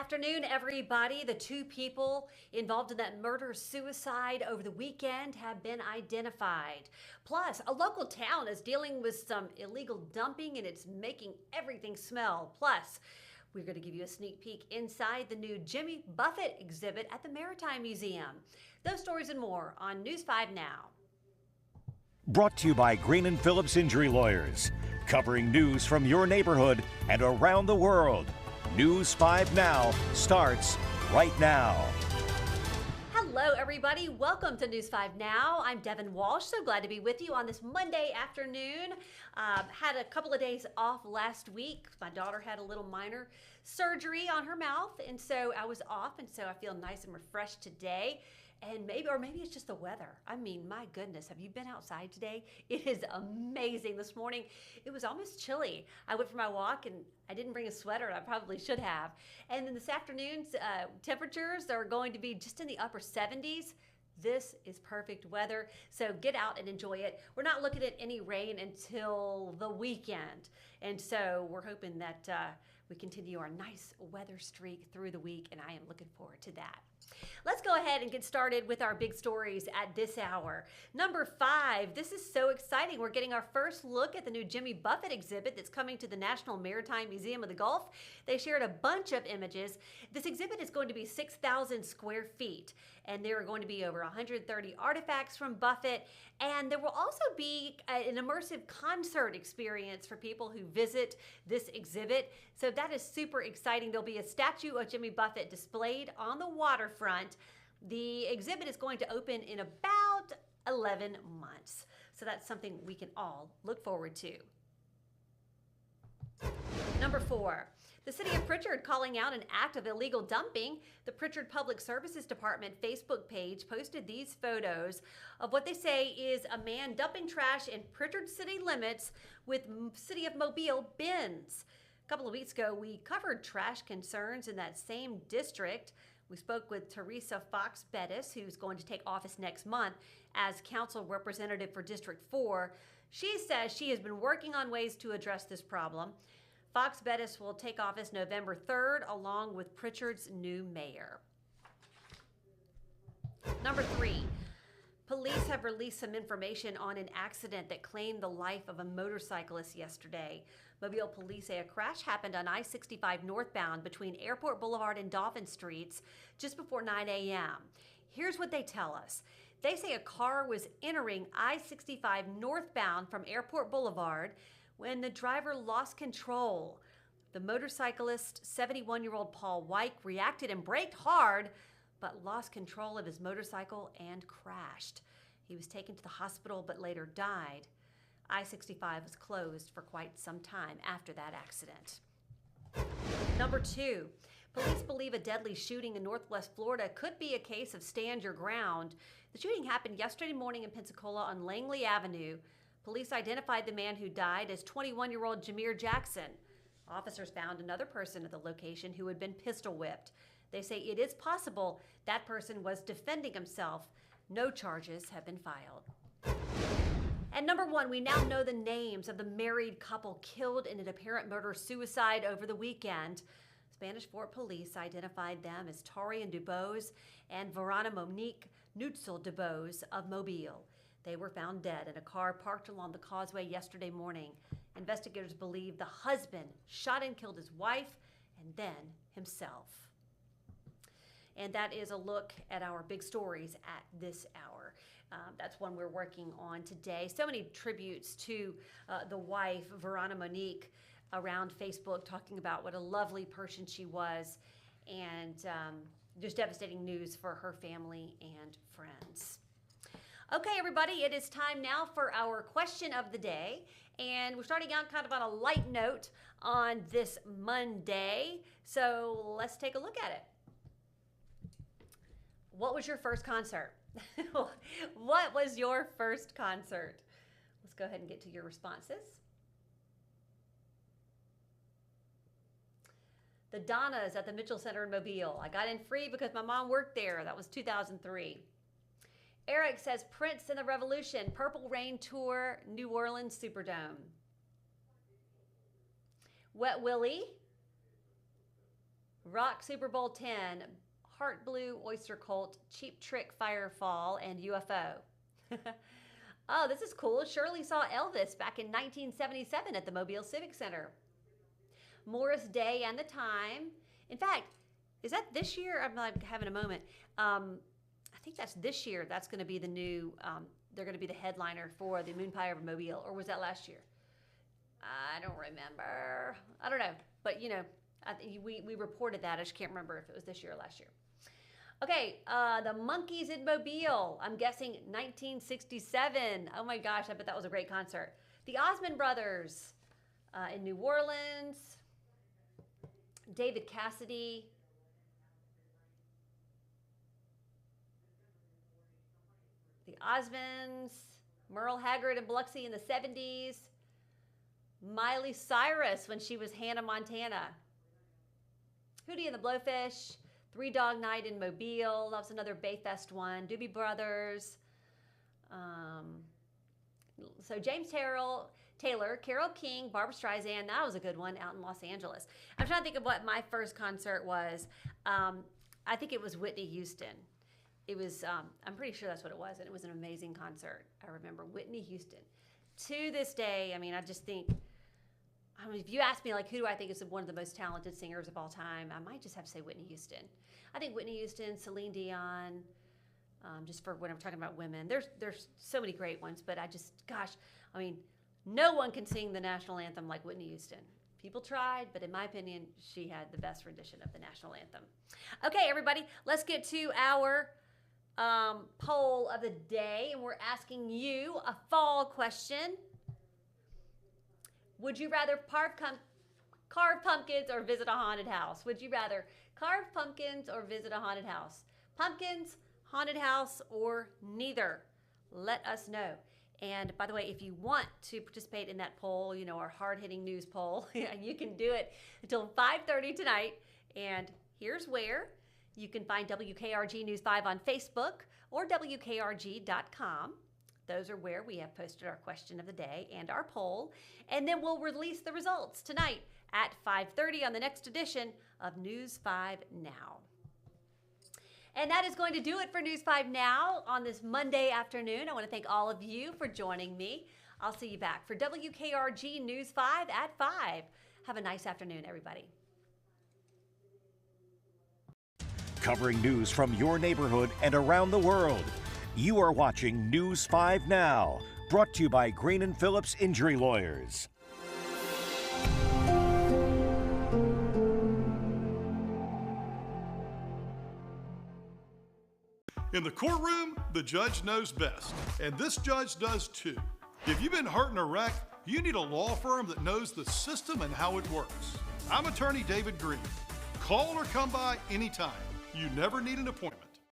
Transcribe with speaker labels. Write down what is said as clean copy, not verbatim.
Speaker 1: afternoon, everybody. The two people involved in that murder-suicide over the weekend have been identified. Plus, a local town is dealing with some illegal dumping and it's making everything smell. Plus, we're going to give you a sneak peek inside the new Jimmy Buffett exhibit at the Maritime Museum. Those stories and more on News 5 Now.
Speaker 2: Brought to you by Green & Phillips Injury Lawyers, covering news from your neighborhood and around the world. News 5 Now starts right now.
Speaker 1: Hello, everybody. Welcome to News 5 Now. I'm Devin Walsh. So glad to be with you on this Monday afternoon. Had a couple of days off last week. My daughter had a little minor surgery on her mouth, and so I was off, and so I feel nice and refreshed today. And maybe it's just the weather. I mean, my goodness, have you been outside today? It is amazing. This morning, it was almost chilly. I went for my walk and I didn't bring a sweater, and I probably should have. And then this afternoon's temperatures are going to be just in the upper 70s. This is perfect weather, so get out and enjoy it. We're not looking at any rain until the weekend, and so we're hoping that we continue our nice weather streak through the week, and I am looking forward to that. Let's go ahead and get started with our big stories at this hour. Number 5, this is so exciting. We're getting our first look at the new Jimmy Buffett exhibit that's coming to the National Maritime Museum of the Gulf. They shared a bunch of images. This exhibit is going to be 6,000 square feet, and there are going to be over 130 artifacts from Buffett, and there will also be an immersive concert experience for people who visit this exhibit. So that is super exciting. There'll be a statue of Jimmy Buffett displayed on the waterfront. The exhibit is going to open in about 11 months. So that's something we can all look forward to. Number 4, the city of Pritchard calling out an act of illegal dumping. The Pritchard Public Services Department Facebook page posted these photos of what they say is a man dumping trash in Pritchard city limits with City of Mobile bins. A couple of weeks ago, we covered trash concerns in that same district. We spoke with Teresa Fox Bettis, who's going to take office next month as council representative for District 4. She says she has been working on ways to address this problem. Fox Bettis will take office November 3rd, along with Pritchard's new mayor. Number 3. Police have released some information on an accident that claimed the life of a motorcyclist yesterday. Mobile police say a crash happened on I-65 northbound between Airport Boulevard and Dolphin Streets just before 9 a.m. Here's what they tell us. They say a car was entering I-65 northbound from Airport Boulevard when the driver lost control. The motorcyclist, 71-year-old Paul White, reacted and braked hard, but lost control of his motorcycle and crashed. He was taken to the hospital but later died. I-65 was closed for quite some time after that accident. Number 2, police believe a deadly shooting in Northwest Florida could be a case of stand your ground. The shooting happened yesterday morning in Pensacola on Langley Avenue. Police identified the man who died as 21-year-old Jameer Jackson. Officers found another person at the location who had been pistol whipped. They say it is possible that person was defending himself. No charges have been filed. And number 1, we now know the names of the married couple killed in an apparent murder-suicide over the weekend. Spanish Fort Police identified them as Torian Dubose and Verona Monique Nutzel Dubose of Mobile. They were found dead in a car parked along the causeway yesterday morning. Investigators believe the husband shot and killed his wife and then himself. And that is a look at our big stories at this hour. That's one we're working on today. So many tributes to the wife, Verona Monique, around Facebook, talking about what a lovely person she was, and just devastating news for her family and friends. Okay, everybody, it is time now for our question of the day. And we're starting out kind of on a light note on this Monday. So let's take a look at it. What was your first concert? What was your first concert? Let's go ahead and get to your responses. The Donnas at the Mitchell Center in Mobile. I got in free because my mom worked there. That was 2003. Eric says Prince and the Revolution, Purple Rain Tour, New Orleans Superdome. Wet Willie, Rock Super Bowl 10, Heart Blue, Oyster Cult, Cheap Trick, Firefall, and UFO. Oh, this is cool. Shirley saw Elvis back in 1977 at the Mobile Civic Center. Morris Day and the Time. In fact, is that this year? I'm like having a moment. I think that's this year. That's going to be the new, they're going to be the headliner for the Moon Pie over Mobile. Or was that last year? I don't remember. I don't know. But, you know, we reported that. I just can't remember if it was this year or last year. Okay, the Monkees in Mobile. I'm guessing 1967. Oh my gosh, I bet that was a great concert. The Osmond Brothers in New Orleans. David Cassidy. The Osmonds. Merle Haggard and Biloxi in the 70s. Miley Cyrus when she was Hannah Montana. Hootie and the Blowfish. Three Dog Night in Mobile. That was another Bayfest one. Doobie Brothers. So James Taylor, Carole King, Barbra Streisand. That was a good one out in Los Angeles. I'm trying to think of what my first concert was. I think it was Whitney Houston. It was, I'm pretty sure that's what it was, and it was an amazing concert. I remember Whitney Houston. To this day, I mean, I just think, I mean, if you ask me, like, who do I think is one of the most talented singers of all time, I might just have to say Whitney Houston. I think Whitney Houston, Celine Dion, just for when I'm talking about women. There's so many great ones, but I just, gosh, I mean, no one can sing the national anthem like Whitney Houston. People tried, but in my opinion, she had the best rendition of the national anthem. Okay, everybody, let's get to our poll of the day, and we're asking you a fall question. Would you rather carve pumpkins or visit a haunted house? Would you rather carve pumpkins or visit a haunted house? Pumpkins, haunted house, or neither? Let us know. And by the way, if you want to participate in that poll, you know, our hard-hitting news poll, you can do it until 5:30 tonight. And here's where. You can find WKRG News 5 on Facebook or WKRG.com. Those are where we have posted our question of the day and our poll. And then we'll release the results tonight at 5:30 on the next edition of News 5 Now. And that is going to do it for News 5 Now on this Monday afternoon. I want to thank all of you for joining me. I'll see you back for WKRG News 5 at 5. Have a nice afternoon, everybody.
Speaker 2: Covering news from your neighborhood and around the world. You are watching News 5 Now, brought to you by Green & Phillips Injury Lawyers.
Speaker 3: In the courtroom, the judge knows best, and this judge does too. If you've been hurt in a wreck, you need a law firm that knows the system and how it works. I'm attorney David Green. Call or come by anytime. You never need an appointment.